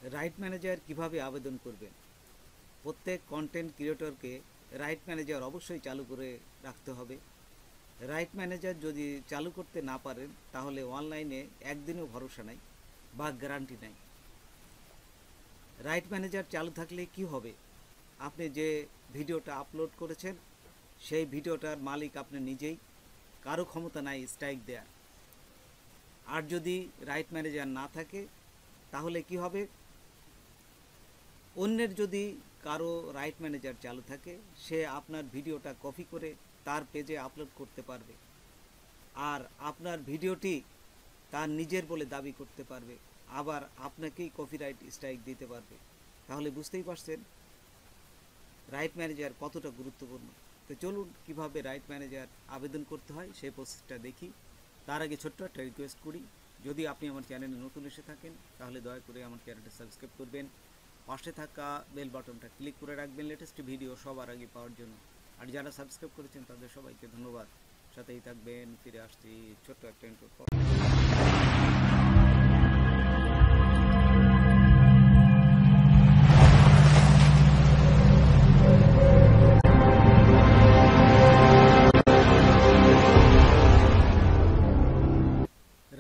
Right manager কিভাবে আবেদন করবেন? প্রত্যেক কন্টেন্ট ক্রিয়েটরকে রাইট ম্যানেজার অবশ্যই চালু করে রাখতে হবে। রাইট ম্যানেজার যদি চালু করতে না পারেন তাহলে অনলাইনে একদিনও ভরসা নাই বা গ্যারান্টি নাই। রাইট ম্যানেজার চালু থাকলে কি হবে? আপনি যে ভিডিওটা আপলোড করেছেন সেই ভিডিওটার মালিক আপনি নিজেই, কারো ক্ষমতা নাই স্ট্রাইক দেওয়ার। আর যদি রাইট ম্যানেজার না থাকে তাহলে কি হবে? অন্যের যদি কারো রাইট ম্যানেজার চালু থাকে সে আপনার ভিডিওটা কপি করে তার পেজে আপলোড করতে পারবে, আর আপনার ভিডিওটি তার নিজের বলে দাবি করতে পারবে, আবার আপনাকেই কপিরাইট স্ট্রাইক দিতে পারবে। তাহলে বুঝতেই পারছেন রাইট ম্যানেজার কতটা গুরুত্বপূর্ণ। তো চলুন কিভাবে রাইট ম্যানেজার আবেদন করতে হয় সেই প্রসেসটা দেখি। তার আগে ছোট্ট একটা রিকোয়েস্ট করি, যদি আপনি আমার চ্যানেলে নতুন এসে থাকেন তাহলে দয়া করে আমার চ্যানেলটা সাবস্ক্রাইব করবেন, পাশে থাকা বেল বাটনটা ক্লিক করে রাখবেন লেটেস্ট ভিডিও সবার আগে পাওয়ার জন্য। আর যারা সাবস্ক্রাইব করেছেন তাদের সবাইকে ধন্যবাদ। সাথেই থাকবেন, ফিরে আসছি ছোট্ট একটা ইন্ট্রোর পর।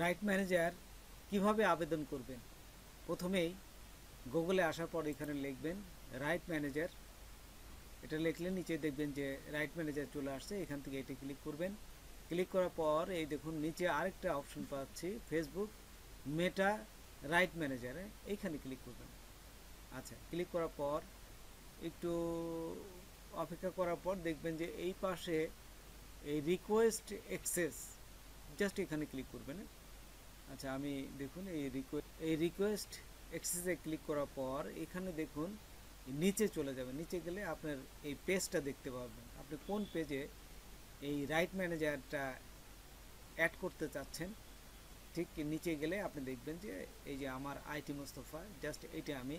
রাইট ম্যানেজার কিভাবে আবেদন করবেন? প্রথমেই গুগলে আসার পর এখানে লিখবেন রাইট ম্যানেজার। এটা লিখলে নিচে দেখবেন যে রাইট ম্যানেজার চলে আসছে, এখান থেকে এটি ক্লিক করবেন। ক্লিক করার পর এই দেখুন নিচে আরেকটা অপশন পাচ্ছি, ফেসবুক মেটা রাইট ম্যানেজারে, এইখানে ক্লিক করবেন। আচ্ছা, ক্লিক করার পর একটু অপেক্ষা করার পর দেখবেন যে এই পাশে এই রিকোয়েস্ট অ্যাক্সেস, জাস্ট এখানে ক্লিক করবেন। আচ্ছা, আমি দেখুন এই রিকোয়েস্ট অ্যাক্সেসে ক্লিক করার পর এখানে দেখুন নিচে চলে যাবেন। নিচে গেলে আপনার এই পেজটা দেখতে পাবেন, আপনি কোন পেজে এই রাইট ম্যানেজারটা অ্যাড করতে চাচ্ছেন। ঠিক নিচে গেলে আপনি দেখবেন যে এই যে আমার আইটি মোস্তফা, জাস্ট এইটা আমি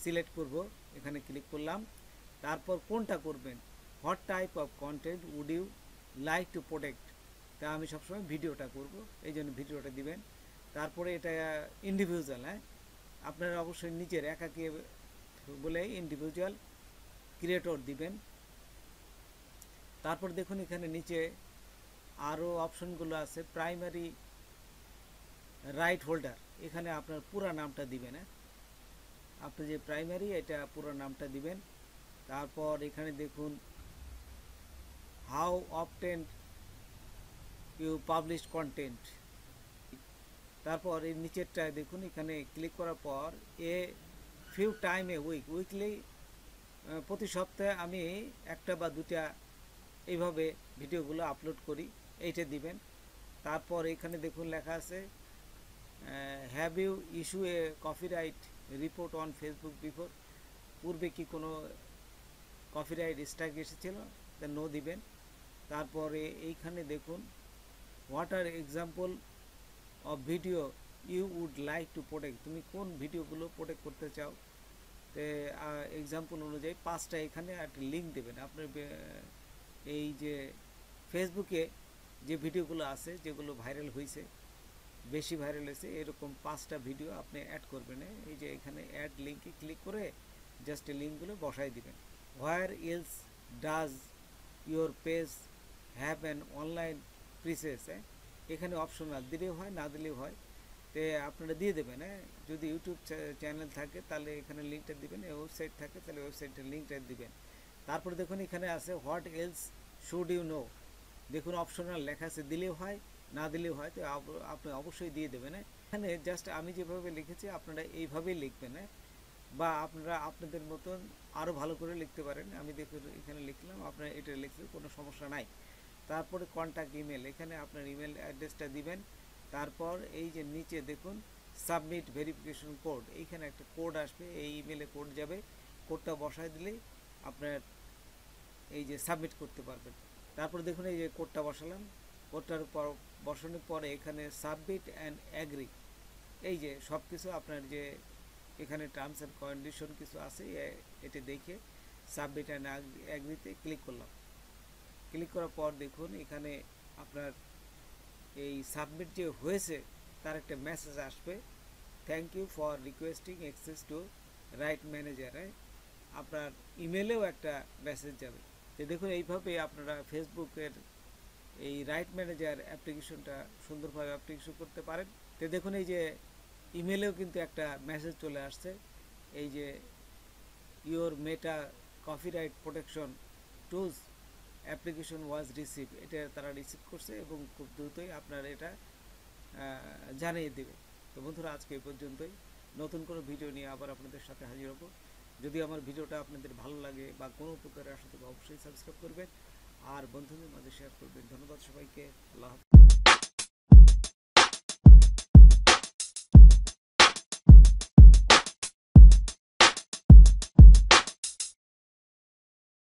সিলেক্ট করব, এখানে ক্লিক করলাম। তারপর কোনটা করবেন, what type of content would you like to protect, তা আমি সবসময় ভিডিওটা করব, এই জন্য ভিডিওটা দিবেন। তারপরে এটা ইন্ডিভিজুয়াল, হ্যাঁ আপনারা অবশ্যই নিজের একাকী বলে ইন্ডিভিজুয়াল ক্রিয়েটর দিবেন। তারপর দেখুন এখানে নিচে আরও অপশনগুলো আছে, প্রাইমারি রাইট হোল্ডার, এখানে আপনার পুরা নামটা দিবেন। হ্যাঁ আপনি যে প্রাইমারি এটা পুরো নামটা দিবেন। তারপর এখানে দেখুন how often you publish content, তারপর এই নিচেরটায় দেখুন এখানে ক্লিক করার পর a few time a weekly, প্রতি সপ্তাহে আমি একটা বা দুটা এইভাবে ভিডিওগুলো আপলোড করি, এইটা দিবেন। তারপর এখানে দেখুন লেখা আছে have you issue a copyright report on Facebook before, পূর্বে কি কোনো কপিরাইট স্ট্রাইক এসেছিল, তা নো দিবেন। তারপরে এইখানে দেখুন what are example of video you would like to protect, তুমি কোন ভিডিওগুলো প্রোটেক্ট করতে চাও, তো এক্সাম্পল অনুযায়ী 5টা এখানে একটা লিঙ্ক দেবেন। আপনার এই যে ফেসবুকে যে ভিডিওগুলো আছে যেগুলো ভাইরাল হয়েছে, বেশি ভাইরাল হয়েছে, এরকম 5টা ভিডিও আপনি অ্যাড করবেন। এই যে এখানে অ্যাড লিঙ্কে ক্লিক করে জাস্ট লিঙ্কগুলো বসাই দিবেন। Where else does your page have an online presence, এখানে অপশনাল, দিলেও হয় না দিলেও হয়, তো আপনারা দিয়ে দেবেন। যদি ইউটিউব চ্যানেল থাকে তাহলে এখানে লিঙ্কটা দিবেন, ওয়েবসাইট থাকে তাহলে ওয়েবসাইটের লিঙ্কটা দিবেন। তারপরে দেখুন এখানে আছে what else should you know, দেখুন অপশনাল লেখা আছে, দিলেও হয় না দিলেও হয়, তো আপনি অবশ্যই দিয়ে দেবেন। এখানে জাস্ট আমি যেভাবে লিখেছি আপনারা এইভাবেই লিখবেন, বা আপনারা আপনাদের মতন আরও ভালো করে লিখতে পারেন। আমি দেখুন এখানে লিখলাম, আপনারা এটা লিখলে কোনো সমস্যা নাই। তারপরে কন্ট্যাক্ট ইমেল, এখানে আপনার ইমেল অ্যাড্রেসটা দিবেন। তারপর এই যে নিচে দেখুন সাবমিট ভেরিফিকেশন কোড, এইখানে একটা কোড আসবে, এই ইমেলে কোড যাবে, কোডটা বসায় দিলেই আপনার এই যে সাবমিট করতে পারবেন। তারপরে দেখুন এই যে কোডটা বসালাম, কোডটার পর বসানোর পরে এখানে সাবমিট অ্যান্ড অ্যাগ্রি, এই যে সব কিছু আপনার যে এখানে টার্মস অ্যান্ড কন্ডিশন কিছু আছে, এটা দেখে সাবমিট অ্যান্ড অ্যাগ্রিতে ক্লিক করলাম। ক্লিক করার পর দেখুন এখানে আপনার এই সাবমিট যে হয়েছে তার একটা মেসেজ আসবে, thank you for requesting access to right manager. আপনার ইমেলেও একটা মেসেজ যাবে। তো দেখুন এইভাবে আপনারা ফেসবুকের এই রাইট ম্যানেজার অ্যাপ্লিকেশনটা সুন্দরভাবে অ্যাপ্লিকেশন করতে পারেন। তো দেখুন এই যে ইমেলেও কিন্তু একটা মেসেজ চলে আসছে, এই যে your meta copyright protection tools application was receive, এটা তারা রিসিভ করছে এবং খুব দ্রুতই আপনার এটা জানিয়ে দেবে। তো বন্ধুরা আজকে এই পর্যন্তই, নতুন কোনো ভিডিও নিয়ে আবার আপনাদের সাথে হাজির হব। যদি আমার ভিডিওটা আপনাদের ভালো লাগে বা কোনো উপকারে আসে তবে অবশ্যই সাবস্ক্রাইব করবেন আর বন্ধুদের মাঝে শেয়ার করবেন। ধন্যবাদ সবাইকে, আল্লাহ হাফেজ।